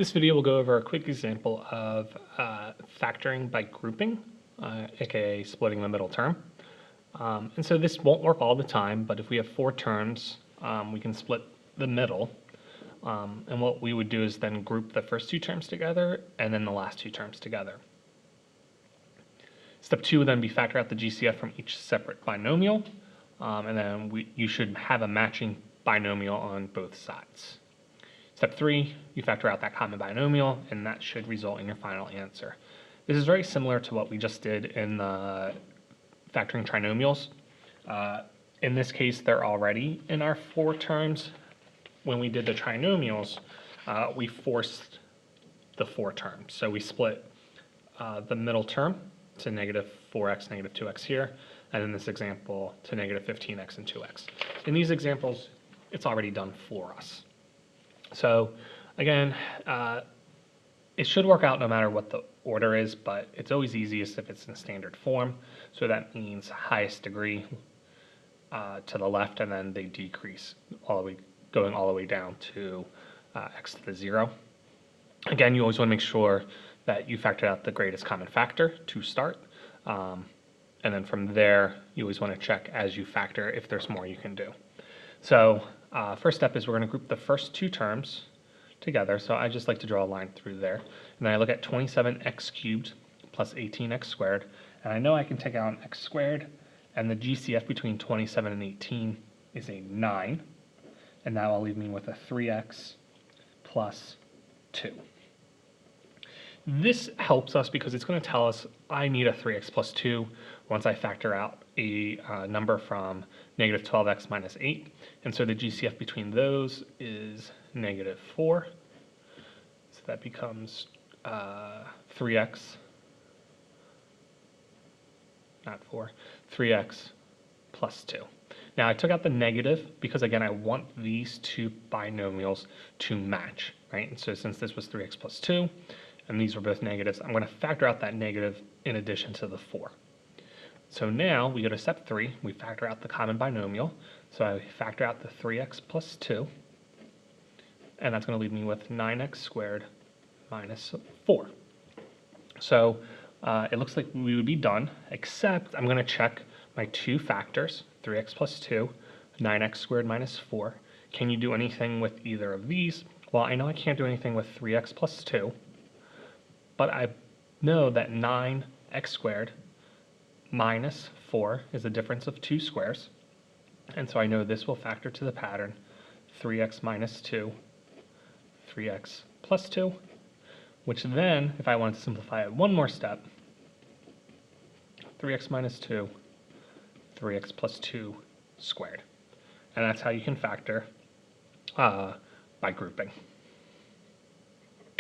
This video will go over a quick example of factoring by grouping, aka splitting the middle term. And so this won't work all the time, but if we have four terms, we can split the middle. And what we would do is then group the first two terms together and then the last two terms together. Step 2 would then be factor out the GCF from each separate binomial, and then you should have a matching binomial on both sides. Step 3, you factor out that common binomial, and that should result in your final answer. This is very similar to what we just did in the factoring trinomials. In this case, they're already in our four terms. When we did the trinomials, we forced the four terms. So we split the middle term to negative 4x, negative 2x here, and in this example to negative 15x and 2x. In these examples, it's already done for us. So again, it should work out no matter what the order is, but it's always easiest if it's in standard form. So that means highest degree to the left, and then they decrease going all the way down to x to the 0. Again, you always want to make sure that you factor out the greatest common factor to start. And then from there, you always want to check as you factor if there's more you can do. So first step is we're going to group the first two terms together. So I just like to draw a line through there. And then I look at 27x cubed plus 18x squared. And I know I can take out an x squared. And the GCF between 27 and 18 is a 9. And that will leave me with a 3x plus 2. This helps us because it's going to tell us I need a 3x plus 2 once I factor out a number from negative 12x minus 8. And so the GCF between those is negative 4. So that becomes 3x, not 4, 3x plus 2. Now I took out the negative because, again, I want these two binomials to match, right? And so since this was 3x plus 2, and these were both negatives, I'm going to factor out that negative in addition to the 4. So now we go to step 3. We factor out the common binomial. So I factor out the 3x plus 2, and that's going to leave me with 9x squared minus 4. So it looks like we would be done, except I'm going to check my two factors, 3x plus 2, 9x squared minus 4. Can you do anything with either of these? Well, I know I can't do anything with 3x plus 2, but I know that 9x squared minus 4 is the difference of two squares. And so I know this will factor to the pattern 3x minus 2, 3x plus 2, which then, if I wanted to simplify it one more step, 3x minus 2, 3x plus 2 squared. And that's how you can factor by grouping.